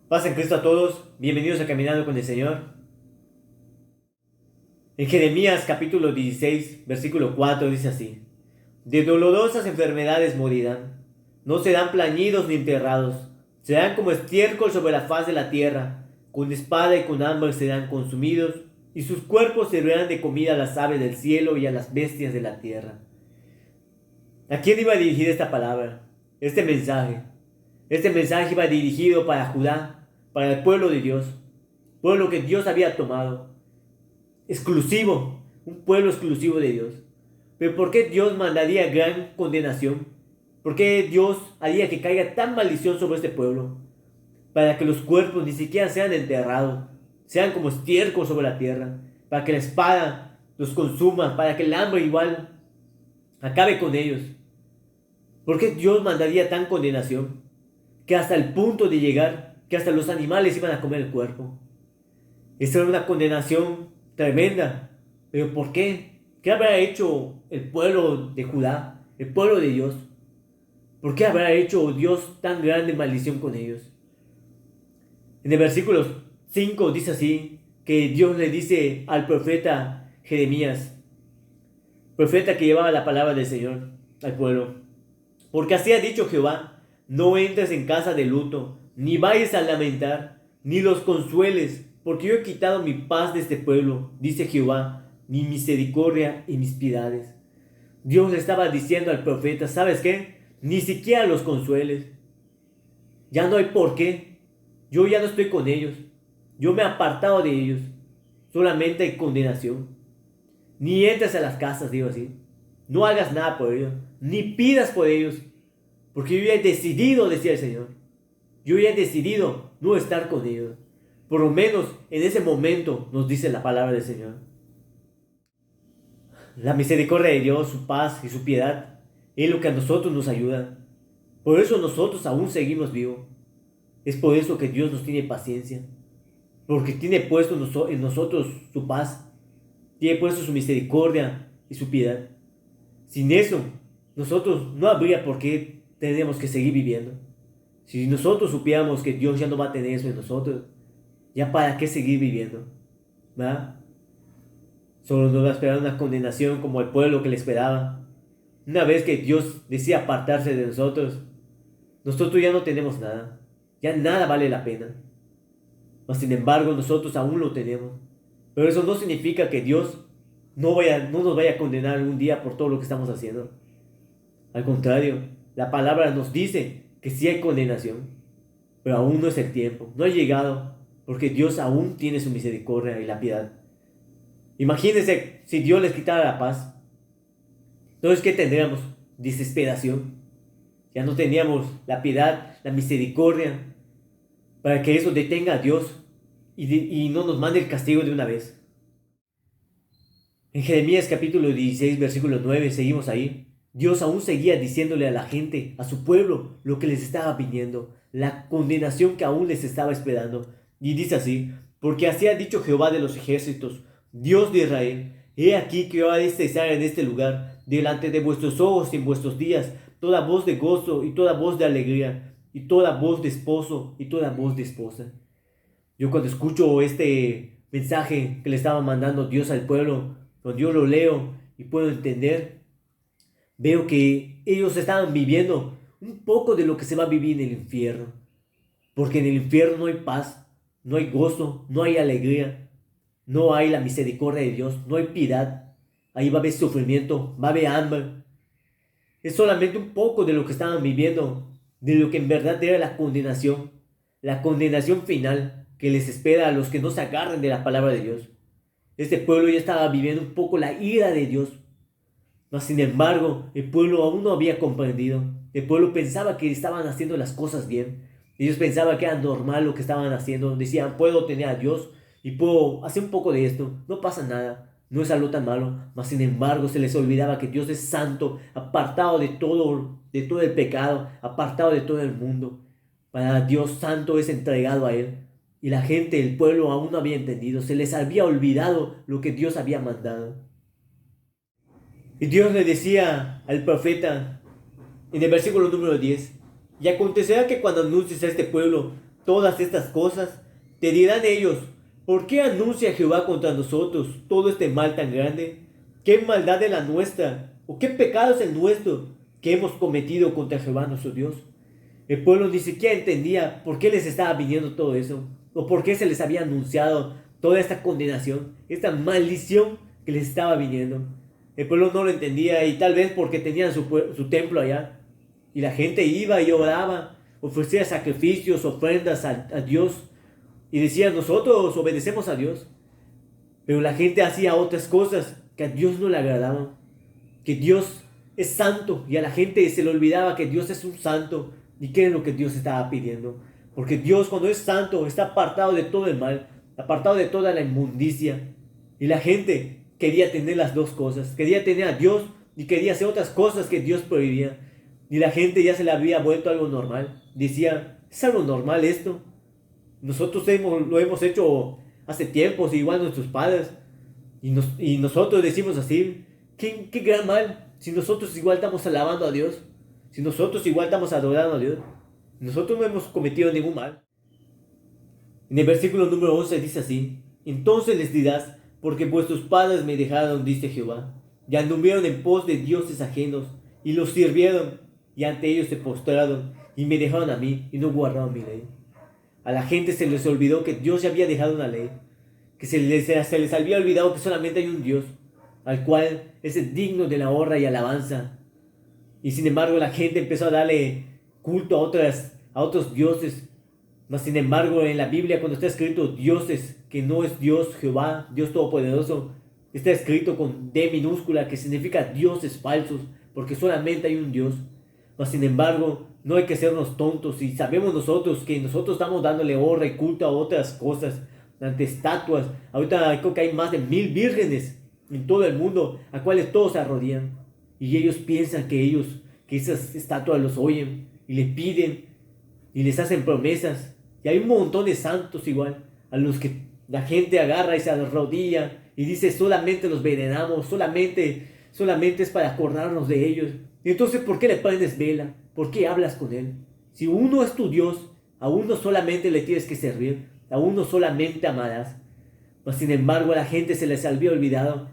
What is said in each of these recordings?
Paz en Cristo a todos, bienvenidos a Caminando con el Señor. En Jeremías capítulo 16, versículo 4 dice así: De dolorosas enfermedades morirán, no serán plañidos ni enterrados, serán como estiércol sobre la faz de la tierra, con espada y con hambre serán consumidos, y sus cuerpos servirán de comida a las aves del cielo y a las bestias de la tierra. ¿A quién iba a dirigir esta palabra? Este mensaje. Este mensaje iba dirigido para Judá, para el pueblo de Dios, pueblo que Dios había tomado, exclusivo, un pueblo exclusivo de Dios. Pero ¿por qué Dios mandaría gran condenación? ¿Por qué Dios haría que caiga tan maldición sobre este pueblo? Para que los cuerpos ni siquiera sean enterrados, sean como estiércol sobre la tierra, para que la espada los consuma, para que el hambre igual acabe con ellos. ¿Por qué Dios mandaría tan condenación? Que hasta el punto de llegar, que hasta los animales iban a comer el cuerpo. Esta era una condenación tremenda. ¿Pero por qué? ¿Qué habrá hecho el pueblo de Judá, el pueblo de Dios? ¿Por qué habrá hecho Dios tan grande maldición con ellos? En el versículo 5 dice así, que Dios le dice al profeta Jeremías, profeta que llevaba la palabra del Señor al pueblo: Porque así ha dicho Jehová, no entres en casa de luto, ni vayas a lamentar, ni los consueles, porque yo he quitado mi paz de este pueblo, dice Jehová, mi misericordia y mis piedades. Dios le estaba diciendo al profeta: ¿sabes qué? Ni siquiera los consueles. Ya no hay por qué. Yo ya no estoy con ellos. Yo me he apartado de ellos. Solamente hay condenación. Ni entres a las casas, digo así. No hagas nada por ellos. Ni pidas por ellos. Porque yo ya he decidido, decía el Señor. Yo ya he decidido no estar con ellos. Por lo menos en ese momento nos dice la palabra del Señor. La misericordia de Dios, su paz y su piedad es lo que a nosotros nos ayuda. Por eso nosotros aún seguimos vivos. Es por eso que Dios nos tiene paciencia. Porque tiene puesto en nosotros su paz. Tiene puesto su misericordia y su piedad. Sin eso, nosotros no habría por qué tenemos que seguir viviendo. Si nosotros supiéramos que Dios ya no va a tener eso en nosotros, ya para qué seguir viviendo, ¿verdad? Solo nos va a esperar una condenación como el pueblo que le esperaba. Una vez que Dios decía apartarse de nosotros, nosotros ya no tenemos nada. Ya nada vale la pena. Mas sin embargo, nosotros aún lo tenemos. Pero eso no significa que Dios no nos vaya a condenar un día por todo lo que estamos haciendo. Al contrario, la palabra nos dice que sí hay condenación, pero aún no es el tiempo, no ha llegado, porque Dios aún tiene su misericordia y la piedad. Imagínense si Dios les quitara la paz. Entonces, ¿qué tendríamos? Desesperación. Ya no teníamos la piedad, la misericordia, para que eso detenga a Dios y no nos mande el castigo de una vez. En Jeremías capítulo 16, versículo 9, seguimos ahí. Dios aún seguía diciéndole a la gente, a su pueblo, lo que les estaba viniendo, la condenación que aún les estaba esperando. Y dice así: Porque así ha dicho Jehová de los ejércitos, Dios de Israel: He aquí que yo haré cesar en este lugar, delante de vuestros ojos y en vuestros días, toda voz de gozo y toda voz de alegría, y toda voz de esposo y toda voz de esposa. Yo cuando escucho este mensaje que le estaba mandando Dios al pueblo, cuando yo lo leo y puedo entender, veo que ellos estaban viviendo un poco de lo que se va a vivir en el infierno. Porque en el infierno no hay paz, no hay gozo, no hay alegría, no hay la misericordia de Dios, no hay piedad. Ahí va a haber sufrimiento, va a haber hambre. Es solamente un poco de lo que estaban viviendo, de lo que en verdad era la condenación final que les espera a los que no se agarren de la palabra de Dios. Este pueblo ya estaba viviendo un poco la ira de Dios. Mas sin embargo, el pueblo aún no había comprendido. El pueblo pensaba que estaban haciendo las cosas bien. Ellos pensaban que era normal lo que estaban haciendo. Decían: puedo tener a Dios y puedo hacer un poco de esto. No pasa nada. No es algo tan malo. Mas sin embargo, se les olvidaba que Dios es santo, apartado de todo el pecado, apartado de todo el mundo. Para Dios santo es entregado a Él. Y la gente, el pueblo aún no había entendido. Se les había olvidado lo que Dios había mandado. Y Dios le decía al profeta en el versículo número 10: Y acontecerá que cuando anuncies a este pueblo todas estas cosas, te dirán ellos: ¿por qué anuncia Jehová contra nosotros todo este mal tan grande? ¿Qué maldad es la nuestra? ¿O qué pecado es el nuestro que hemos cometido contra Jehová nuestro Dios? El pueblo ni siquiera entendía por qué les estaba viniendo todo eso, o por qué se les había anunciado toda esta condenación, esta maldición que les estaba viniendo. El pueblo no lo entendía, y tal vez porque tenían su templo allá, y la gente iba y oraba, ofrecía sacrificios, ofrendas a Dios, y decía: nosotros obedecemos a Dios. Pero la gente hacía otras cosas que a Dios no le agradaban, que Dios es santo, y a la gente se le olvidaba que Dios es un santo. ¿Y qué es lo que Dios estaba pidiendo? Porque Dios, cuando es santo, está apartado de todo el mal, apartado de toda la inmundicia. Y la gente quería tener las dos cosas: quería tener a Dios y quería hacer otras cosas que Dios prohibía. Y la gente ya se le había vuelto algo normal. Decía: ¿es algo normal esto? Nosotros lo hemos hecho hace tiempos, igual nuestros padres. Y nosotros decimos así: ¿qué gran mal? Si nosotros igual estamos alabando a Dios, si nosotros igual estamos adorando a Dios, nosotros no hemos cometido ningún mal. En el versículo número 11 dice así: entonces les dirás: porque vuestros padres me dejaron, dice Jehová, y anduvieron en pos de dioses ajenos, y los sirvieron, y ante ellos se postraron, y me dejaron a mí, y no guardaron mi ley. A la gente se les olvidó que Dios ya había dejado una ley, que se les había olvidado que solamente hay un Dios, al cual es digno de la honra y alabanza. Y sin embargo la gente empezó a darle culto a otros dioses. Mas sin embargo en la Biblia, cuando está escrito dioses, que no es Dios Jehová, Dios Todopoderoso, está escrito con D minúscula, que significa dioses falsos, porque solamente hay un Dios. Mas sin embargo, no hay que sernos tontos, y sabemos nosotros que nosotros estamos dándole honra y culto a otras cosas, ante estatuas. Ahorita creo que hay más de 1000 vírgenes en todo el mundo, a cuales todos se arrodillan. Y ellos piensan que esas estatuas los oyen, y le piden, y les hacen promesas. Y hay un montón de santos igual, a los que la gente agarra y se arrodilla, y dice: solamente los veneramos, solamente es para acordarnos de ellos. Y entonces, ¿por qué le prendes vela? ¿Por qué hablas con él? Si uno es tu Dios, a uno solamente le tienes que servir, a uno solamente amarás. Mas sin embargo a la gente se les había olvidado.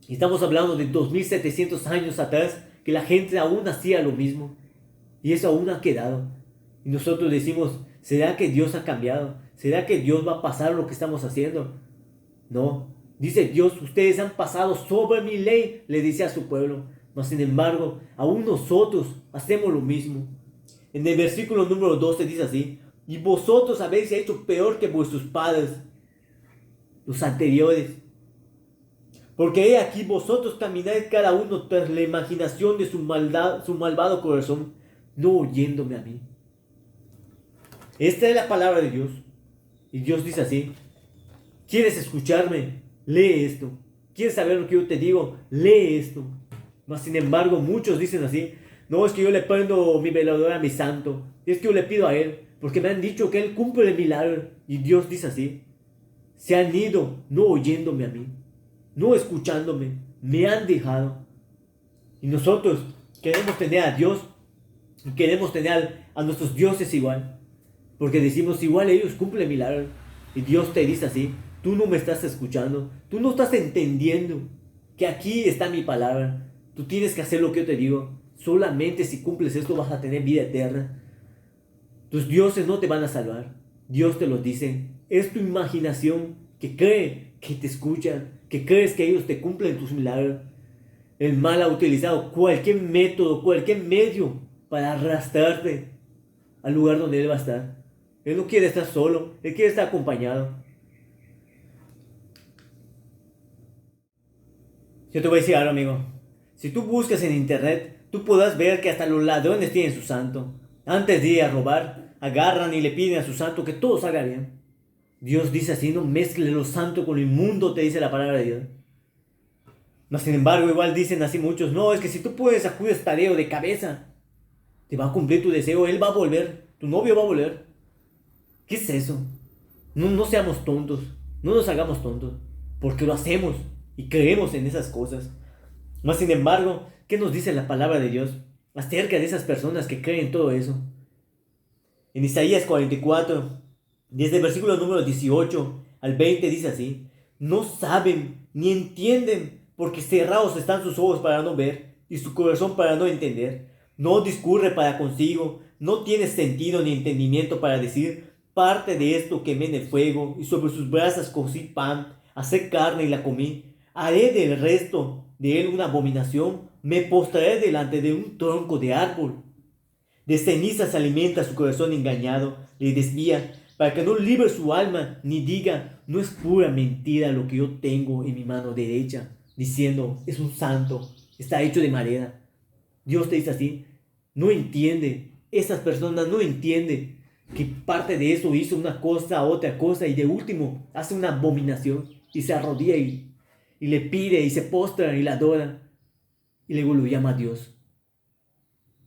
Y estamos hablando de 2700 años atrás, que la gente aún hacía lo mismo. Y eso aún ha quedado. Y nosotros decimos: ¿será que Dios ha cambiado? ¿Será que Dios va a pasar lo que estamos haciendo? No. Dice Dios: ustedes han pasado sobre mi ley, le dice a su pueblo. Mas sin embargo, aún nosotros hacemos lo mismo. En el versículo número 12 dice así: y vosotros habéis hecho peor que vuestros padres, los anteriores. Porque he aquí vosotros camináis cada uno tras la imaginación de su malvado corazón, no oyéndome a mí. Esta es la palabra de Dios. Y Dios dice así: ¿quieres escucharme? Lee esto. ¿Quieres saber lo que yo te digo? Lee esto. Mas sin embargo muchos dicen así: no, es que yo le prendo mi veladora a mi santo, es que yo le pido a él, porque me han dicho que él cumple el milagro. Y Dios dice así: se han ido no oyéndome a mí, no escuchándome, me han dejado. Y nosotros queremos tener a Dios, y queremos tener a nuestros dioses igual, porque decimos: igual ellos cumplen milagros. Y Dios te dice así: tú no me estás escuchando, tú no estás entendiendo que aquí está mi palabra. Tú tienes que hacer lo que yo te digo. Solamente si cumples esto vas a tener vida eterna. Tus dioses no te van a salvar. Dios te lo dice. Es tu imaginación que cree que te escuchan, que crees que ellos te cumplen tus milagros. El mal ha utilizado cualquier método, cualquier medio para arrastrarte al lugar donde Él va a estar. Él no quiere estar solo, Él quiere estar acompañado. Yo te voy a decir algo, amigo. Si tú buscas en internet, tú podrás ver que hasta los ladrones tienen su santo. Antes de ir a robar, agarran y le piden a su santo que todo salga bien. Dios dice así: no mezcle lo santo con lo inmundo, te dice la palabra de Dios. Mas sin embargo, igual dicen así muchos: no, es que si tú puedes acudir a Tadeo de cabeza, te va a cumplir tu deseo, él va a volver, tu novio va a volver. ¿Qué es eso? No seamos tontos, no nos hagamos tontos, porque lo hacemos y creemos en esas cosas. Mas sin embargo, ¿qué nos dice la palabra de Dios acerca de esas personas que creen todo eso? En Isaías 44, desde el versículo número 18 al 20 dice así: no saben ni entienden, porque cerrados están sus ojos para no ver y su corazón para no entender. No discurre para consigo, no tiene sentido ni entendimiento para decir: parte de esto quemé en el fuego y sobre sus brasas cocí pan, hacé carne y la comí. Haré del resto de él una abominación, me postraré delante de un tronco de árbol. De cenizas alimenta su corazón engañado, le desvía, para que no libre su alma, ni diga: no es pura mentira lo que yo tengo en mi mano derecha, diciendo: es un santo, está hecho de madera. Dios te dice así, no entiende, esas personas no entienden que parte de eso hizo una cosa, otra cosa, y de último hace una abominación, y se arrodilla y le pide, y se postra, y la adora, y luego lo llama a Dios.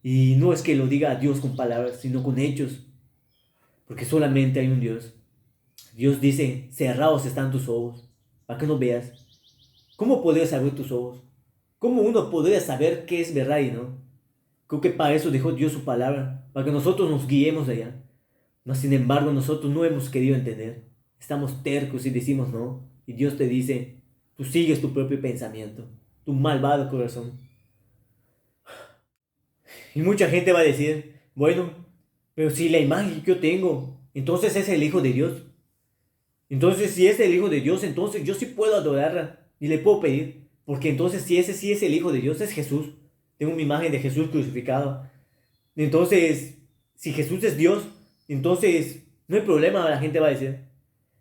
Y no es que lo diga a Dios con palabras, sino con hechos, porque solamente hay un Dios. Dios dice: cerrados están tus ojos, para que no veas. ¿Cómo podrías abrir tus ojos? ¿Cómo uno podría saber qué es verdad y no? Creo que para eso dejó Dios su palabra, para que nosotros nos guiemos de allá. Mas sin embargo nosotros no hemos querido entender. Estamos tercos y decimos no. Y Dios te dice: tú sigues tu propio pensamiento, tu malvado corazón. Y mucha gente va a decir: bueno, pero si la imagen que yo tengo, entonces es el Hijo de Dios. Entonces si es el Hijo de Dios, entonces yo sí puedo adorarla y le puedo pedir. Porque entonces si ese sí es el Hijo de Dios, es Jesús. Tengo mi imagen de Jesús crucificado. Entonces, si Jesús es Dios, entonces no hay problema, la gente va a decir.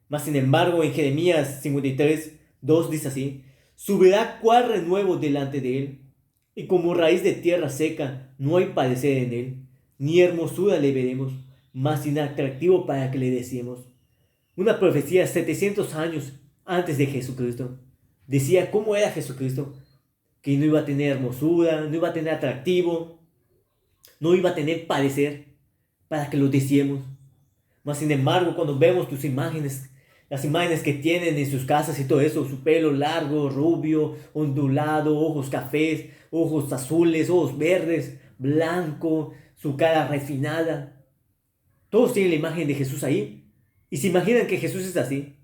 Mas sin embargo, en Jeremías 53:2 dice así: subirá cual renuevo delante de él, y como raíz de tierra seca, no hay padecer en él, ni hermosura le veremos, mas inatractivo para que le deseemos. Una profecía 700 años antes de Jesucristo. Decía cómo era Jesucristo, que no iba a tener hermosura, no iba a tener atractivo, no iba a tener padecer para que lo deseemos. Mas sin embargo, cuando vemos tus imágenes, las imágenes que tienen en sus casas y todo eso, su pelo largo, rubio, ondulado, ojos cafés, ojos azules, ojos verdes, blanco, su cara refinada, todos tienen la imagen de Jesús ahí. Y se imaginan que Jesús es así.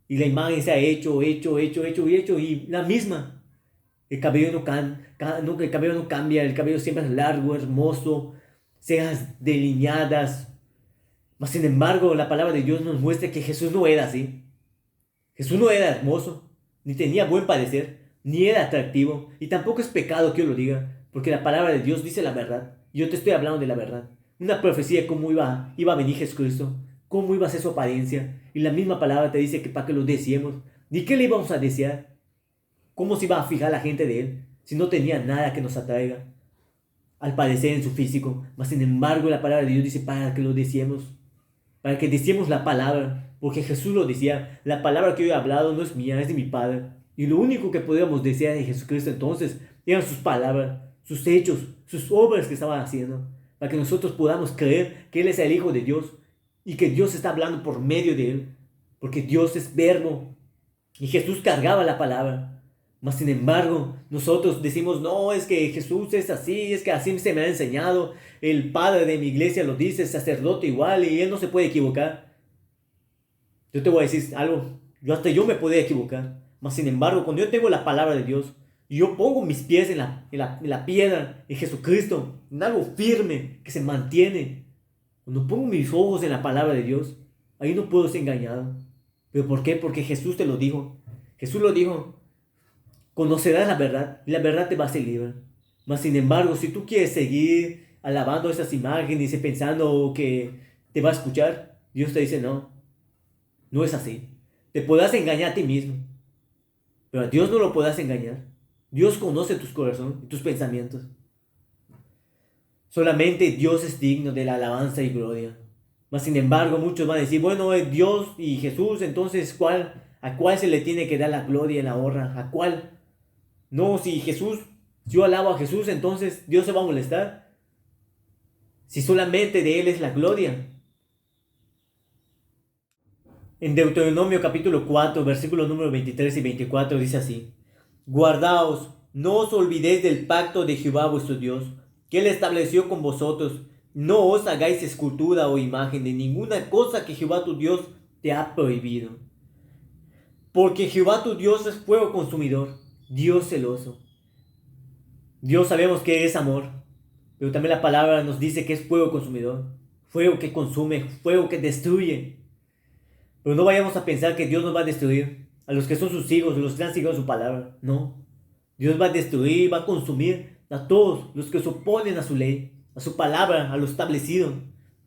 Y la imagen se ha hecho y la misma. El cabello el cabello no cambia, el cabello siempre es largo, hermoso, cejas delineadas. Mas sin embargo, la palabra de Dios nos muestra que Jesús no era así. Jesús no era hermoso, ni tenía buen parecer, ni era atractivo, y tampoco es pecado que yo lo diga, porque la palabra de Dios dice la verdad. Y yo te estoy hablando de la verdad. Una profecía de cómo iba a venir Jesucristo, cómo iba a ser su apariencia, y la misma palabra te dice que para que lo deseemos. ¿Ni qué le íbamos a desear? ¿Cómo se iba a fijar la gente de él si no tenía nada que nos atraiga? Al parecer en su físico, mas sin embargo la palabra de Dios dice para que lo deseemos, para que deseemos la palabra, porque Jesús lo decía: la palabra que yo he hablado no es mía, es de mi Padre. Y lo único que podíamos desear de Jesucristo entonces eran sus palabras, sus hechos, sus obras que estaban haciendo, para que nosotros podamos creer que Él es el Hijo de Dios y que Dios está hablando por medio de Él, porque Dios es verbo y Jesús cargaba la palabra. Mas sin embargo, nosotros decimos: no, es que Jesús es así, es que así se me ha enseñado, el padre de mi iglesia lo dice, el sacerdote igual, y él no se puede equivocar. Yo te voy a decir algo, yo me podría equivocar, mas sin embargo, cuando yo tengo la palabra de Dios, y yo pongo mis pies en la piedra, en Jesucristo, en algo firme, que se mantiene, cuando pongo mis ojos en la palabra de Dios, ahí no puedo ser engañado. ¿Pero por qué? Porque Jesús te lo dijo. Jesús lo dijo: conocerás la verdad y la verdad te va a hacer libre. Mas sin embargo, si tú quieres seguir alabando esas imágenes y pensando que te va a escuchar, Dios te dice: no, no es así. Te podrás engañar a ti mismo, pero a Dios no lo podrás engañar. Dios conoce tus corazones y tus pensamientos. Solamente Dios es digno de la alabanza y gloria. Mas sin embargo, muchos van a decir: bueno, es Dios y Jesús, entonces ¿a cuál se le tiene que dar la gloria y la honra? ¿A cuál? No, si yo alabo a Jesús, entonces Dios se va a molestar. Si solamente de Él es la gloria. En Deuteronomio capítulo 4, versículos número 23 y 24 dice así: guardaos, no os olvidéis del pacto de Jehová vuestro Dios, que Él estableció con vosotros, No os hagáis escultura o imagen de ninguna cosa que Jehová tu Dios te ha prohibido. Porque Jehová tu Dios es fuego consumidor, Dios celoso. Dios sabemos que es amor, pero también la palabra nos dice que es fuego consumidor. Fuego que consume, fuego que destruye. Pero no vayamos a pensar que Dios nos va a destruir a los que son sus hijos, los que han seguido su palabra. No. Dios va a destruir, va a consumir a todos los que se oponen a su ley, a su palabra, a lo establecido,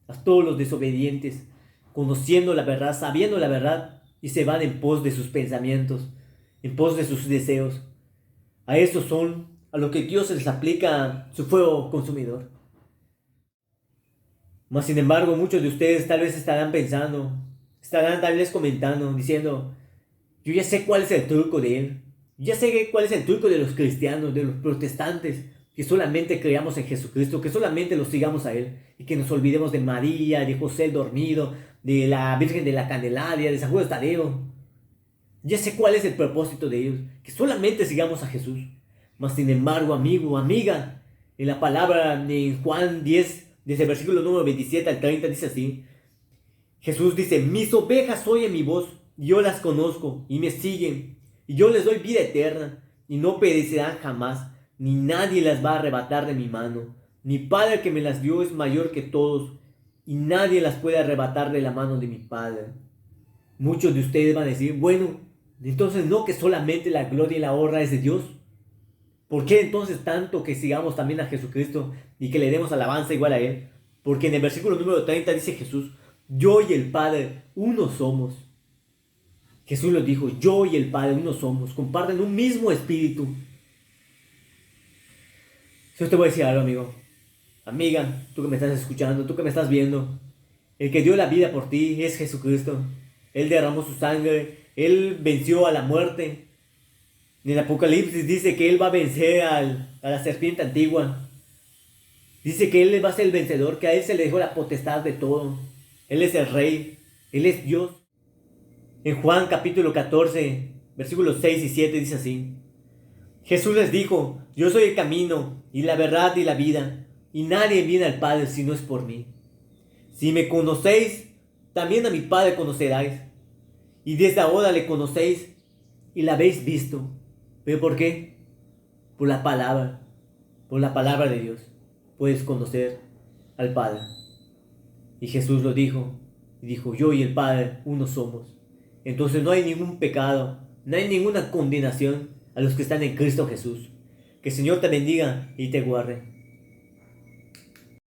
a todos los desobedientes, conociendo la verdad, sabiendo la verdad, y se van en pos de sus pensamientos, en pos de sus deseos. A esos son a los que Dios les aplica su fuego consumidor. Mas sin embargo, muchos de ustedes tal vez estarán pensando, estarán tal vez comentando, diciendo, yo ya sé cuál es el truco de él. Ya sé cuál es el truco de los cristianos, de los protestantes, que solamente creamos en Jesucristo, que solamente lo sigamos a Él, y que nos olvidemos de María, de José el dormido, de la Virgen de la Candelaria, de San Juan Tadeo. Ya sé cuál es el propósito de ellos, que solamente sigamos a Jesús. Mas sin embargo, amigo, amiga, en la palabra de Juan 10, desde el versículo número 27 al 30, dice así, Jesús dice, mis ovejas oyen mi voz, y yo las conozco, y me siguen, y yo les doy vida eterna, y no perecerán jamás, ni nadie las va a arrebatar de mi mano. Mi Padre que me las dio es mayor que todos, y nadie las puede arrebatar de la mano de mi Padre. Muchos de ustedes van a decir, bueno, entonces no que solamente la gloria y la honra es de Dios. ¿Por qué entonces tanto que sigamos también a Jesucristo y que le demos alabanza igual a Él? Porque en el versículo número 30 dice Jesús, yo y el Padre uno somos. Jesús lo dijo, yo y el Padre uno somos, comparten un mismo espíritu. Yo te voy a decir algo, amigo, amiga, tú que me estás escuchando, tú que me estás viendo, el que dio la vida por ti es Jesucristo. Él derramó su sangre, Él venció a la muerte. En el Apocalipsis dice que Él va a vencer a la serpiente antigua. Dice que Él va a ser el vencedor, que a Él se le dejó la potestad de todo. Él es el Rey, Él es Dios. En Juan capítulo 14, versículos 6 y 7 dice así. Jesús les dijo, yo soy el camino y la verdad y la vida, y nadie viene al Padre si no es por mí. Si me conocéis, también a mi Padre conoceráis. Y desde ahora le conocéis y la habéis visto. ¿Pero por qué? Por la palabra de Dios. Puedes conocer al Padre. Y Jesús lo dijo, y dijo, yo y el Padre uno somos. Entonces no hay ningún pecado, no hay ninguna condenación a los que están en Cristo Jesús. Que el Señor te bendiga y te guarde.